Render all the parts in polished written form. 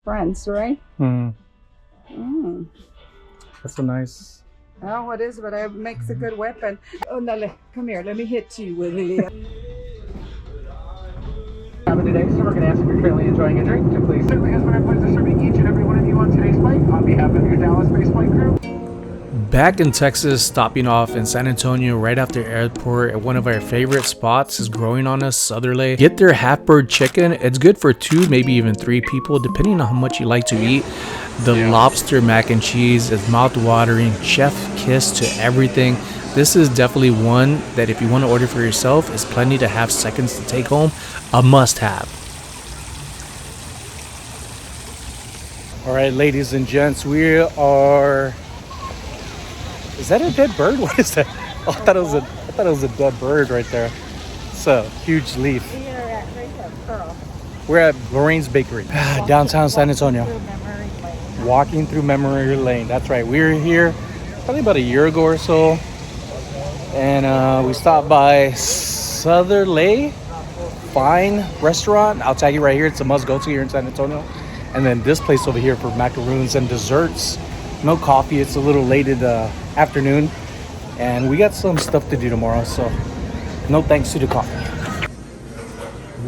friends, right? Mm, Mm. that's a nice. Oh, what is it? But it makes a good weapon. Oh, Nelly, come here. Let me hit you with it. Today, so we're going to ask if you're currently enjoying a drink. To please, certainly has been our pleasure serving each and every one of you on today's flight. On behalf of your Dallas-based flight crew. Back in Texas, stopping off in San Antonio right after airport at one of our favorite spots is Growing on Us Southerly. Get their half-bird chicken. It's good for 2, maybe even 3 people, depending on how much you like to eat. The lobster mac and cheese is mouth-watering, chef kiss to everything. This is definitely one that if you want to order for yourself, is plenty to have seconds to take home. A must-have. All right, ladies and gents, we are... Is that a dead bird? What is that? Oh, I thought it was a dead bird right there. It's a huge leaf. We're at Lorraine's Bakery, downtown San Antonio. Walking through memory lane. That's right. We were here probably about a year ago or so, and we stopped by Southerly Fine Restaurant. I'll tag you right here. It's a must-go-to here in San Antonio. And then this place over here for macaroons and desserts. No coffee. It's a little late in the afternoon, and we got some stuff to do tomorrow, so no thanks to the coffee.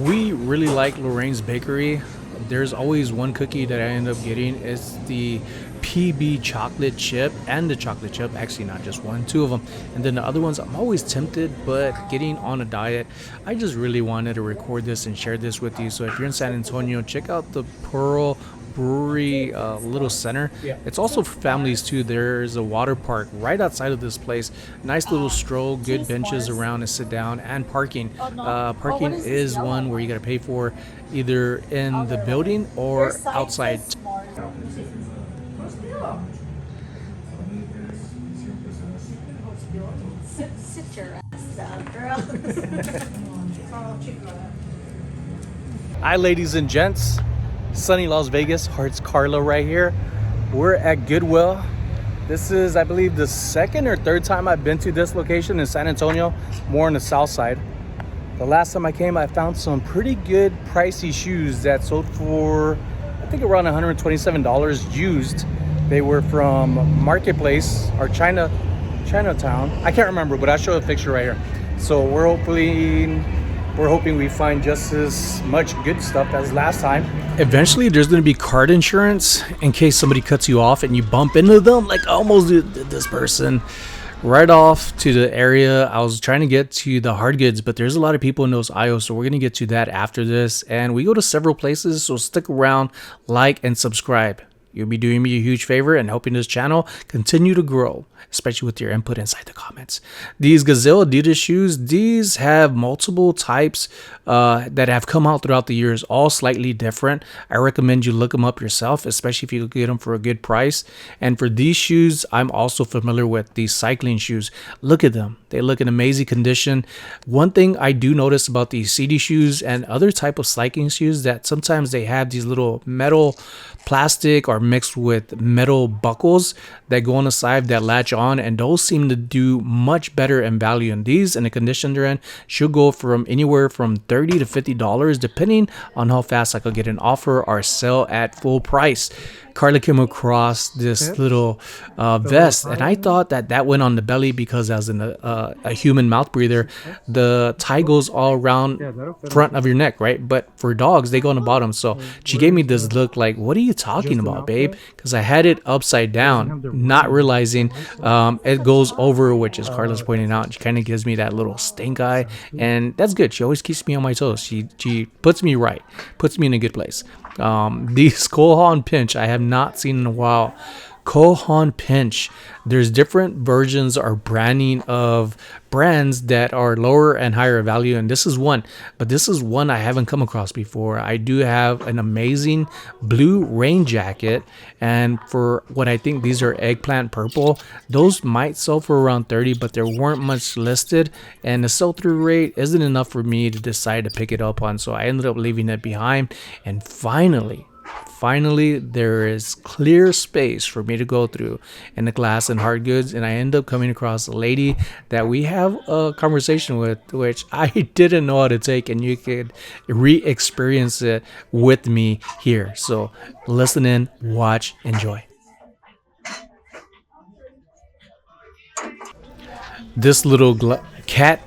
We really like Lorraine's Bakery. There's always one cookie that I end up getting. It's the PB chocolate chip and the chocolate chip, actually not just one, 2 of them, and then the other ones I'm always tempted, but getting on a diet, I just really wanted to record this and share this with you. So if you're in San Antonio, check out the Pearl Brewery little center. It's also for families too. There's a water park right outside of this place. Nice little stroll, good benches around to sit down, and parking. Parking is one where you got to pay for, either in the building or outside. Sit your ass down, girl. Hi, ladies and gents. SonnyLasVegas, Hearts Karla right here. We're at Goodwill. This is, I believe, the 2nd or 3rd time I've been to this location in San Antonio, more on the south side. The last time I came, I found some pretty good pricey shoes that sold for, I think, around $127 used. They were from Marketplace or Chinatown. I can't remember, but I'll show a picture right here. So we're hoping we find just as much good stuff as last time. Eventually, there's going to be card insurance in case somebody cuts you off and you bump into them, like I almost did this person. Right off to the area, I was trying to get to the hard goods, but there's a lot of people in those aisles, so we're going to get to that after this. And we go to several places, so stick around, like, and subscribe. You'll be doing me a huge favor and helping this channel continue to grow, especially with your input inside the comments. These Gazelle Adidas shoes, these have multiple types that have come out throughout the years, all slightly different. I recommend you look them up yourself, especially if you get them for a good price. And for these shoes, I'm also familiar with these cycling shoes. Look at them. They look in amazing condition. One thing I do notice about these CD shoes and other type of cycling shoes, that sometimes they have these little metal plastic or mixed with metal buckles that go on the side that latch on, and those seem to do much better in value. And these, in the condition they're in, should go from anywhere from $30 to $50 depending on how fast I could get an offer or sell at full price. Karla came across this little vest, and I thought that went on the belly because as in a human mouth breather, the tie goes all around front of your neck, right? But for dogs, they go on the bottom. So she gave me this look like, what are you talking about, babe? Because I had it upside down, not realizing it goes over, which is Karla's pointing out. She kind of gives me that little stink eye, and that's good. She always keeps me on my toes. She puts me right, puts me in a good place. These Kohan Pinch I have not seen in a while. Kohan Pinch, there's different versions or branding of brands that are lower and higher value, and this is one, but this is one I haven't come across before. I do have an amazing blue rain jacket, and for what I think these are eggplant purple, those might sell for around 30, but there weren't much listed, and the sell-through rate isn't enough for me to decide to pick it up on, so I ended up leaving it behind. And finally, Finally, there is clear space for me to go through in the glass and hard goods, and I end up coming across a lady that we have a conversation with, which I didn't know how to take, and you could re-experience it with me here. So listen in, watch, enjoy. This little cat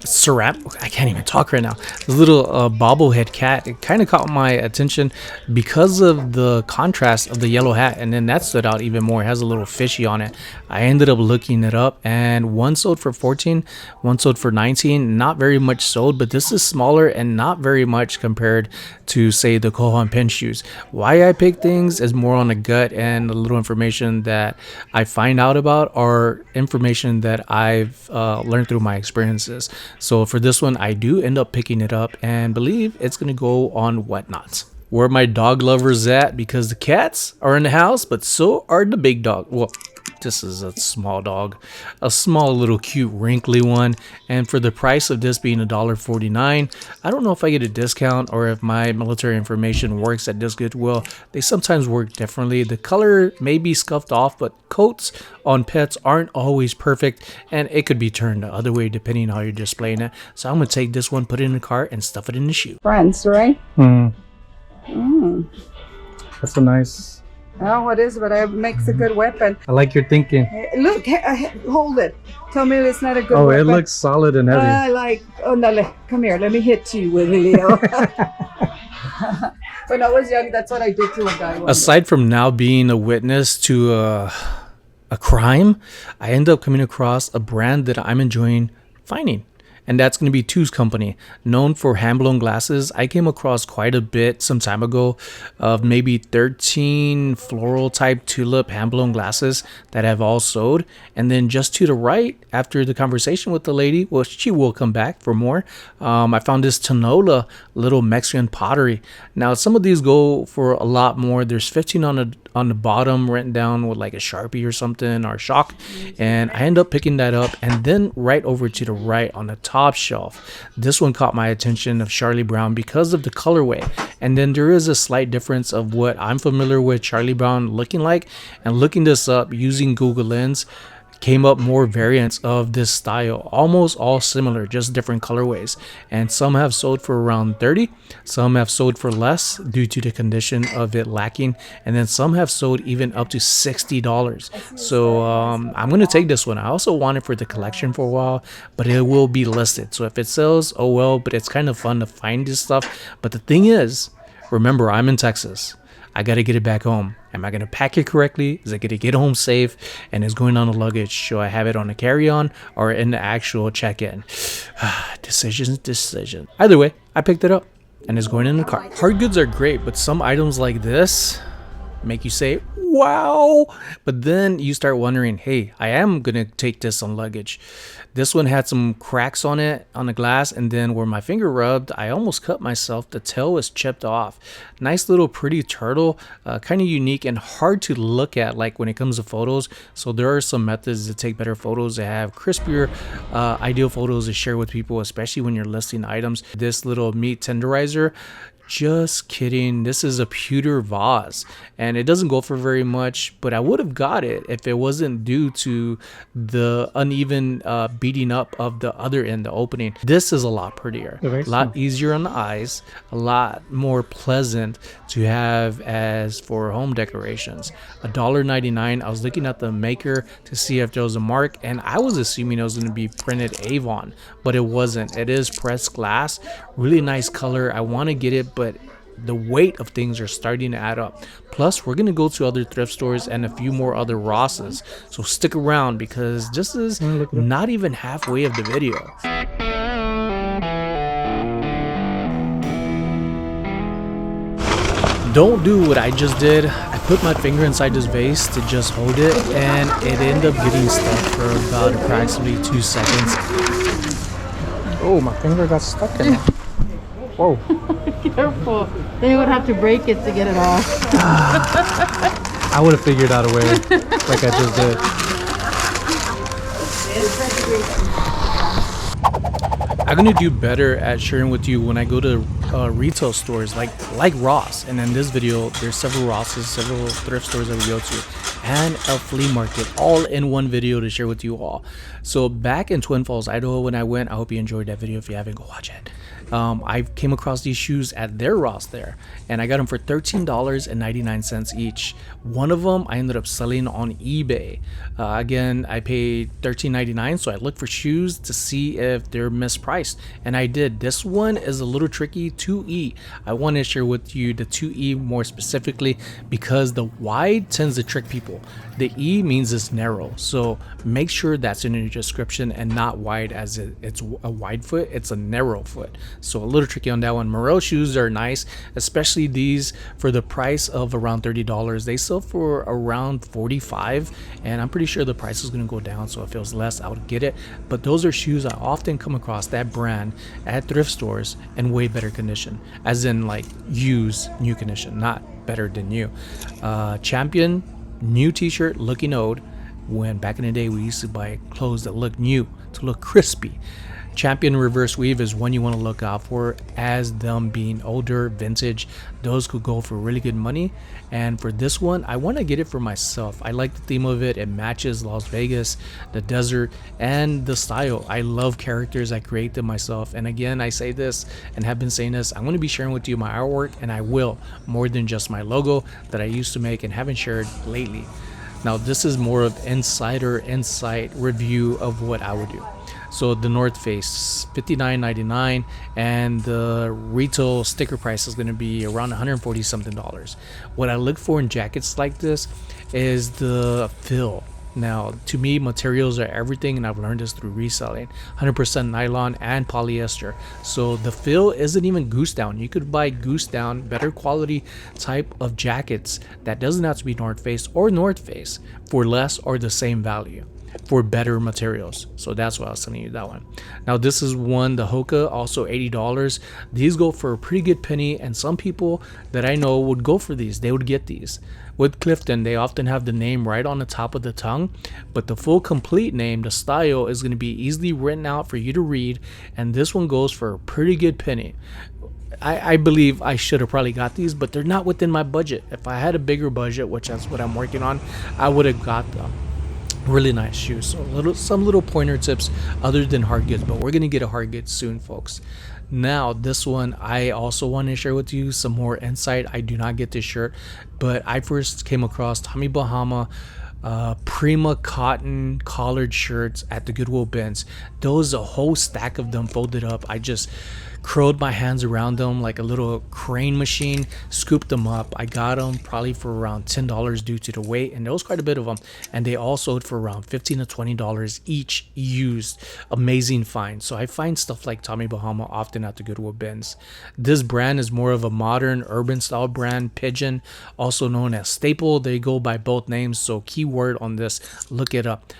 I can't even talk right now. This little bobblehead cat, it kind of caught my attention because of the contrast of the yellow hat, and then that stood out even more. It has a little fishy on it. I ended up looking it up, and one sold for 14, one sold for 19. Not very much sold, but this is smaller and not very much compared to, say, the Kohan pin shoes. Why I pick things is more on the gut, and the little information that I find out about are information that I've learned through my experiences. So for this one, I do end up picking it up and believe it's going to go on Whatnots. Where my dog lovers at, because the cats are in the house, but so are the big dog. Well, this is a small dog, a small little cute wrinkly one, and for the price of this being $1.49, I don't know if I get a discount or if my military information works at this Goodwill. They sometimes work differently. The color may be scuffed off, but coats on pets aren't always perfect, and it could be turned the other way depending on how you're displaying it. So I'm gonna take this one, put it in the cart, and stuff it in the shoe. Friends, right? That's a nice. Oh, what is it? But it makes a good weapon. I like your thinking. Hey, look, hold it. Tell me it's not a good Oh, weapon. it looks solid and heavy. I like, oh, no, come here. Let me hit you with it, Leo. When I was young, that's what I did to a guy. Aside from now being a witness to a crime, I end up coming across a brand that I'm enjoying finding. And that's going to be Two's Company, known for hand-blown glasses. I came across quite a bit some time ago of maybe 13 floral type tulip hand-blown glasses that have all sold. And then just to the right, after the conversation with the lady, well, she will come back for more. I found this Tanola little Mexican pottery. Now, some of these go for a lot more. There's 15 on the bottom, written down with like a Sharpie or something, or chalk, and I end up picking that up. And then right over to the right on the top shelf, this one caught my attention, of Charlie Brown, because of the colorway. And then there is a slight difference of what I'm familiar with Charlie Brown looking like, and looking this up using Google Lens came up more variants of this style, almost all similar, just different colorways. And some have sold for around 30, some have sold for less due to the condition of it lacking, and then some have sold even up to $60. So I'm gonna take this one. I also want it for the collection for a while, but it will be listed. So if it sells, oh well, but it's kind of fun to find this stuff. But the thing is, remember, I'm in Texas. I gotta get it back home. Am I gonna pack it correctly? Is it gonna get home safe? And is going on the luggage? Should I have it on a carry-on or in the actual check-in? Decision. Either way, I picked it up and it's going in the car. Hard goods are great, but some items like this make you say, wow. But then you start wondering, hey, I am gonna take this on luggage. This one had some cracks on it, on the glass, and then where my finger rubbed, I almost cut myself. The tail was chipped off. Nice little pretty turtle, kind of unique and hard to look at, like when it comes to photos. So there are some methods to take better photos, to have crispier, ideal photos to share with people, especially when you're listing items. This little meat tenderizer, just kidding, this is a pewter vase and it doesn't go for very much, but I would have got it if it wasn't due to the uneven beating up of the other end, the opening. This is a lot prettier, a lot easier on the eyes, a lot more pleasant to have as for home decorations. $1.99. I was looking at the maker to see if there was a mark, and I was assuming it was going to be printed Avon, but it wasn't. It is pressed glass, really nice color. I want to get it, but the weight of things are starting to add up. Plus, we're gonna go to other thrift stores and a few more other Rosses, so stick around because this is not even halfway of the video. Don't do what I just did. I put my finger inside this vase to just hold it, and it ended up getting stuck for about approximately 2 seconds. Oh, my finger got stuck in it. Whoa. Careful. Then you would have to break it to get it off. I would have figured out a way like I just did. I'm gonna do better at sharing with you when I go to retail stores like Ross. And in this video, there's several Rosses, several thrift stores that we go to, and a flea market, all in one video to share with you all. So back in Twin Falls, Idaho, when I went, I hope you enjoyed that video. If you haven't, go watch it. I came across these shoes at their Ross there, and I got them for $13.99 each. One of them I ended up selling on eBay. Again, I paid $13.99, so I looked for shoes to see if they're mispriced, and I did. This one is a little tricky, 2E. I want to share with you the 2E more specifically because the wide tends to trick people. The E means it's narrow, so make sure that's in your description and not wide as it's a wide foot, it's a narrow foot. So a little tricky on that one. Morel shoes are nice, especially these for the price of around $30. They sell for around $45, and I'm pretty sure the price is going to go down, so if it was less I would get it. But those are shoes I often come across, that brand, at thrift stores in way better condition, as in like used, new condition, not better than new. Champion new t-shirt looking old, when back in the day we used to buy clothes that look new to look crispy. Champion reverse weave is one you want to look out for, as them being older, vintage. Those could go for really good money. And for this one, I want to get it for myself. I like the theme of it. It matches Las Vegas, the desert, and the style. I love characters. I create them myself. And again, I say this and have been saying this, I'm going to be sharing with you my artwork, and I will, more than just my logo that I used to make and haven't shared lately. Now this is more of insider insight review of what I would do. So the North Face, $59.99, and the retail sticker price is going to be around $140 something. What I look for in jackets like this is the fill. Now, to me, materials are everything, and I've learned this through reselling. 100% nylon and polyester. So the fill isn't even goose down. You could buy goose down, better quality type of jackets that doesn't have to be North Face or North Face for less or the same value, for better materials. So that's why I was telling you that one. Now this is one, the Hoka, also $80. These go for a pretty good penny, and some people that I know would go for these. They would get these. With Clifton, they often have the name right on the top of the tongue, but the full complete name, the style, is going to be easily written out for you to read, and this one goes for a pretty good penny. I believe I should have probably got these, but they're not within my budget. If I had a bigger budget, which that's what I'm working on, I would have got them. Really nice shoes. So some little pointer tips other than hard goods, but we're gonna get a hard goods soon, folks. Now this one, I also want to share with you some more insight. I do not get this shirt, but I first came across Tommy Bahama Prima cotton collared shirts at the Goodwill bins. Those, a whole stack of them folded up. I just curled my hands around them like a little crane machine, scooped them up. I got them probably for around $10 due to the weight, and there was quite a bit of them, and they all sold for around $15 to $20 each used. Amazing find. So I find stuff like Tommy Bahama often at the Goodwill bins. This brand is more of a modern urban style brand. Pigeon, also known as Staple, they go by both names, so keyword on this, look it up.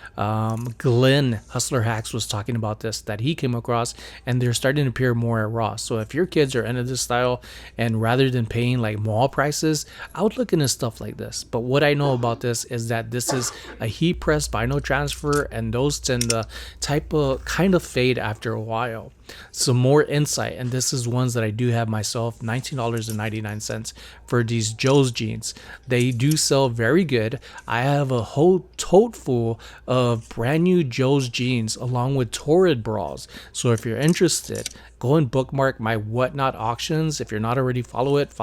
Glenn Hustler Hacks was talking about this, that he came across, and they're starting to appear more at Ross. So if your kids are into this style, and rather than paying like mall prices, I would look into stuff like this. But what I know about this is that this is a heat press vinyl transfer, and those tend to kind of fade after a while. Some more insight, and this is ones that I do have myself. $19.99 for these Joe's jeans. They do sell very good. I have a whole tote full of brand new Joe's jeans along with Torrid bras. So if you're interested, go and bookmark my Whatnot auctions. If you're not already, follow it.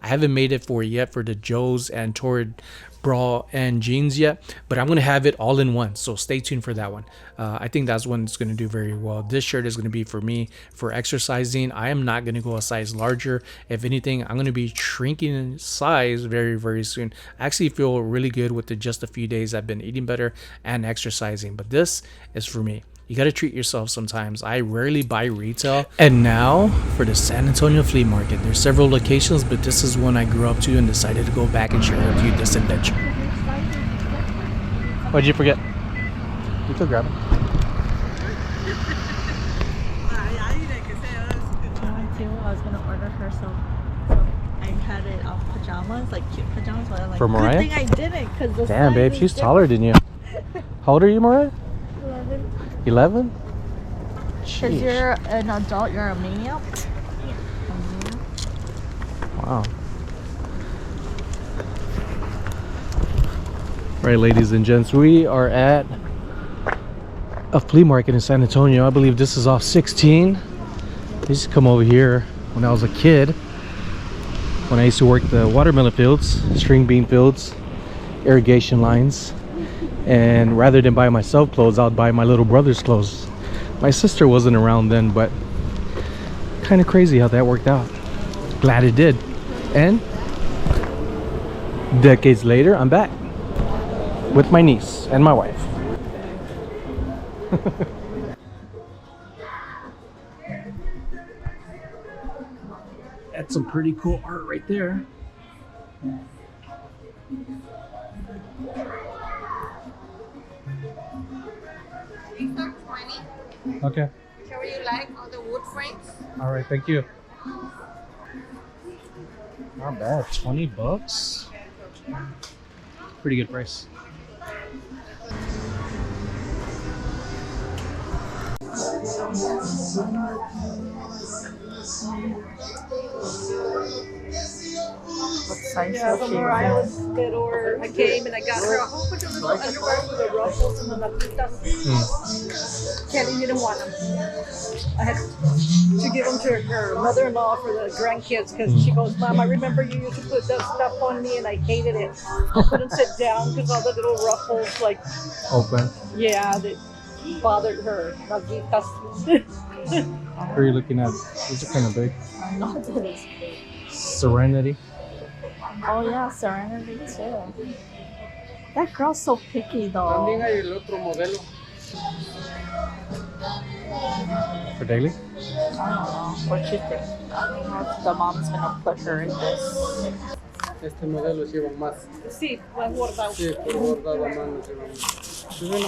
I haven't made it for yet for the Joe's and Torrid bra and jeans yet, but I'm gonna have it all in one, so stay tuned for that one. I think that's one that's gonna do very well. This shirt is gonna be for me for exercising. I am not gonna go a size larger. If anything, I'm gonna be shrinking in size very, very soon. I actually feel really good with just a few days I've been eating better and exercising, but this is for me. You got to treat yourself sometimes. I rarely buy retail. And now for the San Antonio flea market. There's several locations, but this is one I grew up to and decided to go back and share with you this adventure. What did you forget? You could grab it. I was gonna order her some. I had it off pajamas, like cute pajamas, but I'm like, For Mariah? good thing I didn't, because the Damn, size babe, is she's different. taller than you. How old are you, Mariah? 11. 11? Because you're an adult, you're a maniac. Wow. Right, ladies and gents, we are at a flea market in San Antonio. I believe this is off 16. I used to come over here when I was a kid, when I used to work the watermelon fields, string bean fields, irrigation lines, and rather than buy myself clothes, I would buy my little brother's clothes. My sister wasn't around then, but kind of crazy how that worked out. Glad it did. And decades later, I'm back with my niece and my wife. That's some pretty cool art right there. Okay. Whichever you like, all the wood frames. All right, thank you. Not bad, 20 bucks. Pretty good price. Yeah, the more I was good, or I came and I got her a whole bunch of little underwear with the ruffles and the lapitas. Kelly didn't want them. I had to give them to her mother-in-law for the grandkids because she goes, Mom, I remember you used to put that stuff on me and I hated it. I couldn't sit down because all the little ruffles, like, Open. yeah, that bothered her. Lapitas. What are you looking at? These are kind of big. Not that it's big. Serenity. Oh yeah, Serenity too. That girl's so picky though. For daily? I don't know. What you think? I don't know if the mom's gonna put her in this. Este modelo lleva más. Sí, más bordado. Sí, por bordado a mano lleva más. Sí, bueno,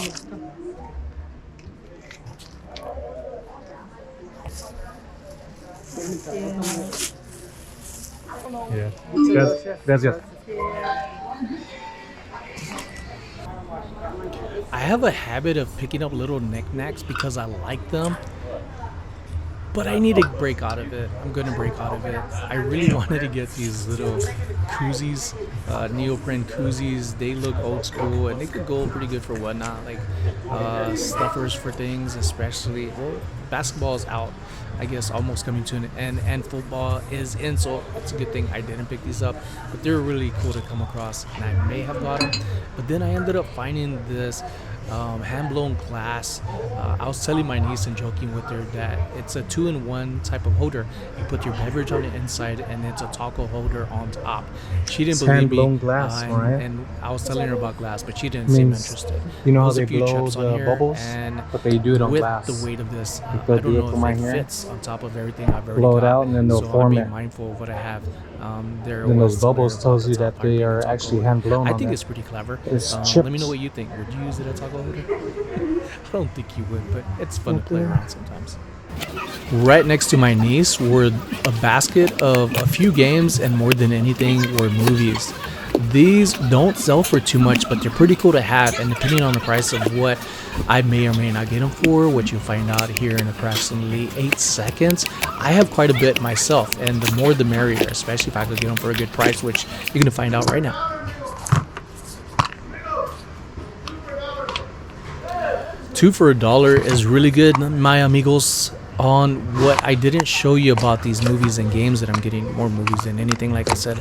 Yeah. Gracias. I have a habit of picking up little knickknacks because I like them, but I need to break out of it. I'm gonna break out of it. I really wanted to get these little koozies, neoprene koozies. They look old school and they could go pretty good for whatnot, like stuffers for things, especially. Well, basketball is out, I guess, almost coming to an end, and football is in, so it's a good thing I didn't pick these up. But they're really cool to come across, and I may have got them. But then I ended up finding this hand-blown glass. I was telling my niece and joking with her that it's a 2-in-1 type of holder. You put your beverage on the inside, and it's a taco holder on top. She didn't believe me, hand-blown glass, right? And I was telling her about glass, but she didn't seem interested. You know how There's they a few blow chips on the here, bubbles, and but they do it on with glass. the weight of this, I They don't do it know from if right it here. fits on top of everything I've already Blow it got. out and then they'll so form I'm being it. mindful of what I have. There Then those was bubbles somewhere tells you about that the they top are taco actually holder. hand blown I on think there. it's pretty clever. It's Let chips. me know what you think. Would you use it as a taco holder? I don't think you would, but it's fun to play around sometimes. Right next to my niece were a basket of a few games, and more than anything were movies. These don't sell for too much, but they're pretty cool to have, and depending on the price of what I may or may not get them for, which you'll find out here in approximately 8 seconds, I have quite a bit myself, and the more the merrier, especially if I could get them for a good price, which you're going to find out right now. Two for $1 is really good, my amigos. On what I didn't show you about these movies and games that I'm getting, more movies than anything, like I said,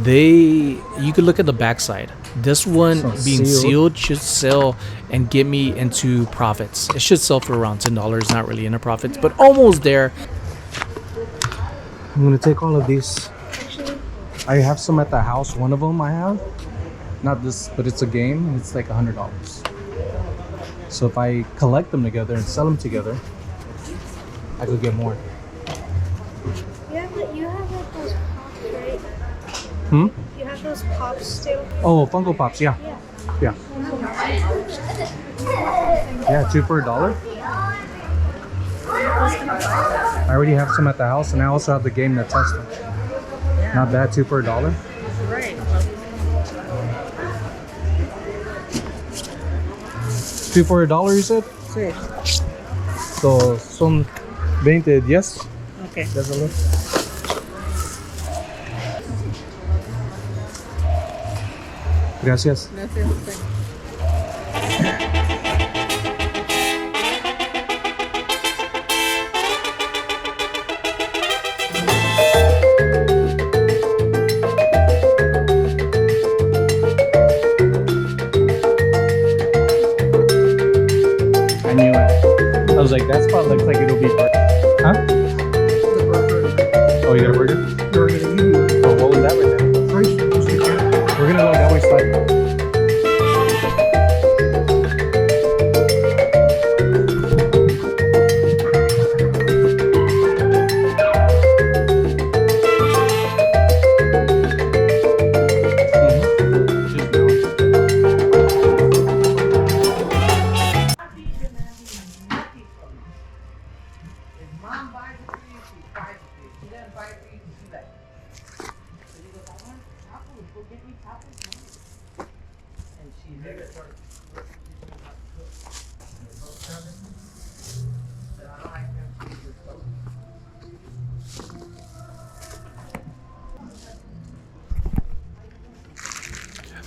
you could look at the backside. This one being sealed should sell and get me into profits. It should sell for around $10, not really into profits, but almost there. I'm gonna take all of these. I have some at the house. One of them I have, not this, but it's a game and it's like $100. So if I collect them together and sell them together, I could get more. Yeah, but you have like those pops, right? Hmm? You have those pops still? Oh, Funko Pops, yeah. Yeah. Yeah, 2 for $1. I already have some at the house, and I also have the game to test them. Not bad, 2 for $1. Right. 2 for $1, you said? Sí. So, son 20, yes? Okay. That's a lot. Gracias. I knew it. I was like, that spot looks like it'll be burger. Huh? Oh, you got a burger? Oh, what was that right there? We're gonna go that way side.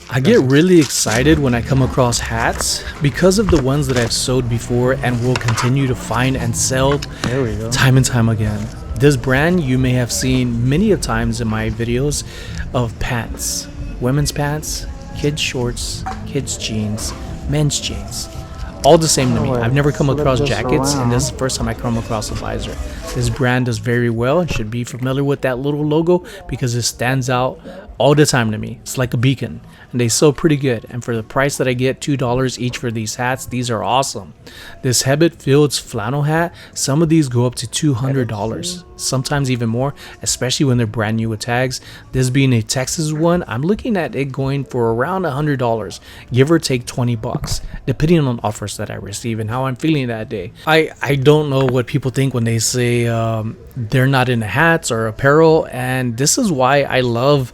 I get really excited when I come across hats because of the ones that I've sewed before and will continue to find and sell There we go. time and time again. This brand you may have seen many of times in my videos of pants, women's pants, kids shorts, kids jeans, men's jeans, all the same to me. I've never come across jackets, and this is the first time I come across a visor. This brand does very well and should be familiar with that little logo because it stands out all the time to me. It's like a beacon, and they sew pretty good. And for the price that I get, $2 each for these hats, these are awesome. This Hebert Fields flannel hat, some of these go up to $200, sometimes even more, especially when they're brand new with tags. This being a Texas one, I'm looking at it going for around $100, give or take 20 bucks, depending on offers that I receive and how I'm feeling that day. I don't know what people think when they say they're not into hats or apparel, and this is why I love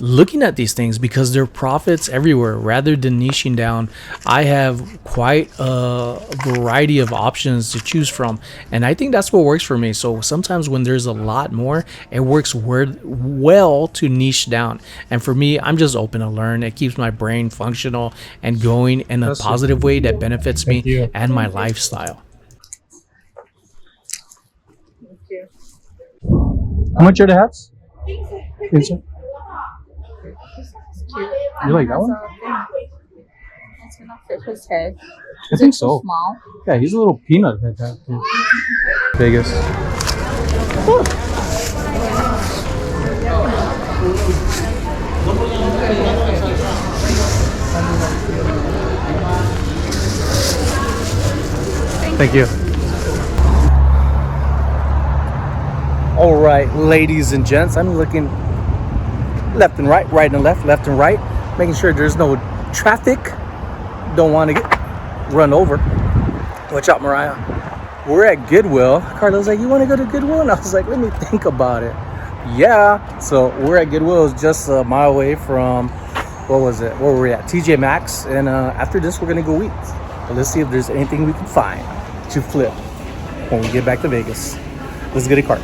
looking at these things, because there are profits everywhere. Rather than niching down, I have quite a variety of options to choose from, and I think that's what works for me. So sometimes when there's a lot more, it works well to niche down, and for me, I'm just open to learn. It keeps my brain functional and going in a positive way that benefits me and my lifestyle. How much are the hats? You like that one? It's gonna fit his head. I think so. Small. Yeah, he's a little peanut head hat too. Vegas. Thank you. All right, ladies and gents, I'm looking left and right, right and left, left and right, making sure there's no traffic. Don't want to get run over. Watch out, Mariah. We're at Goodwill. Karla was like, you want to go to Goodwill? And I was like, let me think about it. Yeah. So we're at Goodwill. It's just a mile away from, what was it? Where were we at? TJ Maxx. And after this, we're going to go eat. But let's see if there's anything we can find to flip when we get back to Vegas. Let's get a cart.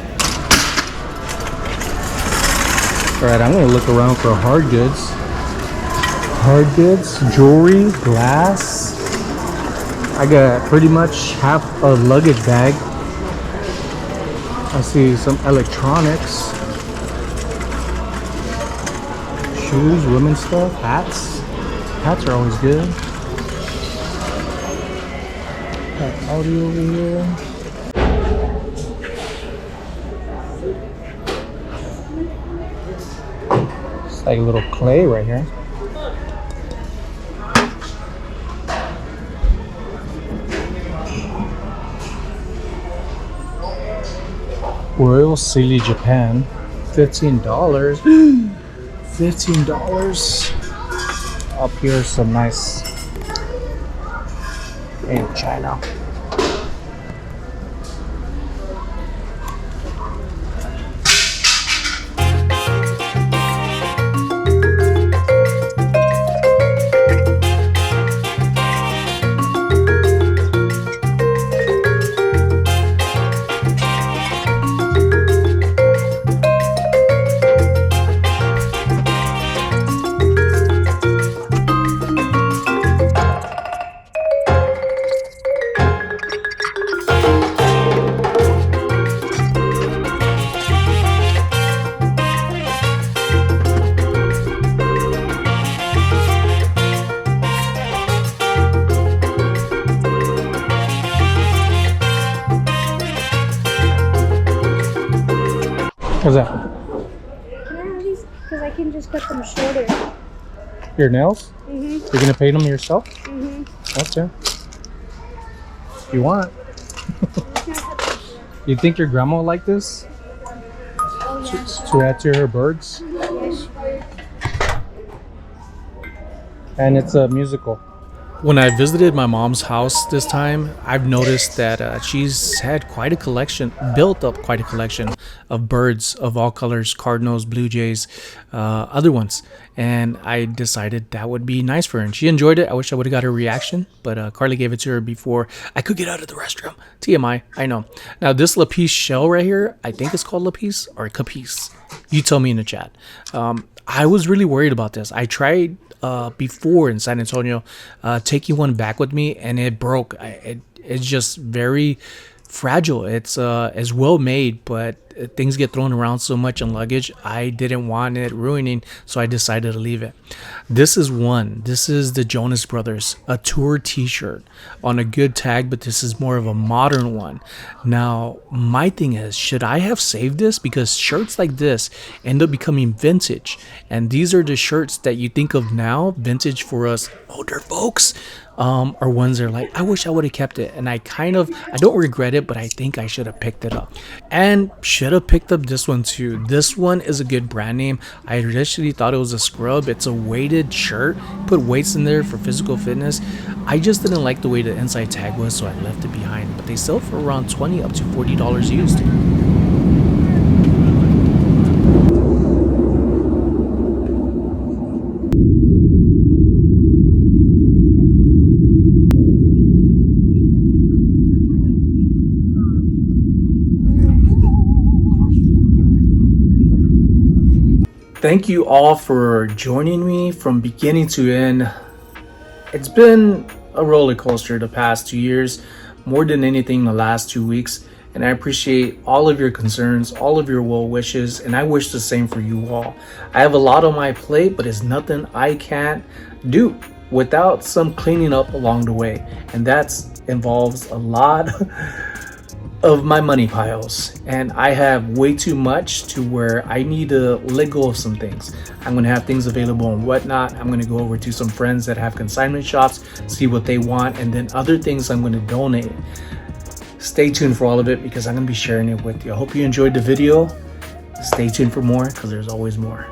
All right, I'm going to look around for hard goods. Hard goods, jewelry, glass. I got pretty much half a luggage bag. I see some electronics, shoes, women's stuff, hats. Hats are always good. Got audio over here. It's like a little clay right here. Royal Silly Japan, $15. $15. Up here, some nice in China. What's that? Can I have these? Because I can just cut them shorter. Your nails? Mm-hmm. You're gonna paint them yourself? Mm-hmm. Okay. If you want. You think your grandma will like this? Oh, yeah. To add to her birds? Yes. And it's a musical. When I visited my mom's house this time, I've noticed that she's had quite a collection, built up quite a collection of birds of all colors, cardinals, blue jays, other ones. And I decided that would be nice for her. And she enjoyed it. I wish I would have got her reaction, but Karla gave it to her before I could get out of the restroom. TMI, I know. Now this lapis shell right here, I think it's called lapis or capiz. You tell me in the chat. I was really worried about this. I tried before in San Antonio taking one back with me, and it broke. It's just very fragile. It's well made, but things get thrown around so much in luggage. I didn't want it ruining, so I decided to leave it. This is one. This is the Jonas Brothers, a tour t-shirt on a good tag, but this is more of a modern one. Now, my thing is, should I have saved this? Because shirts like this end up becoming vintage, and these are the shirts that you think of now, vintage for us older folks, are ones that are like, I wish I would have kept it. And I don't regret it, but I think I should have picked it up, and should have picked up this one too. This one is a good brand name. I initially thought it was a scrub. It's a weighted shirt, put weights in there for physical fitness. I just didn't like the way the inside tag was, so I left it behind, but they sell for around $20 up to $40 used. Thank you all for joining me from beginning to end. It's been a roller coaster the past 2 years, more than anything the last 2 weeks, and I appreciate all of your concerns, all of your well wishes, and I wish the same for you all. I have a lot on my plate, but it's nothing I can't do without some cleaning up along the way, and that involves a lot of my money piles, and I have way too much to where I need to let go of some things. I'm gonna have things available and whatnot. I'm gonna go over to some friends that have consignment shops, see what they want, and then other things I'm gonna donate. Stay tuned for all of it because I'm gonna be sharing it with you. I hope you enjoyed the video. Stay tuned for more because there's always more.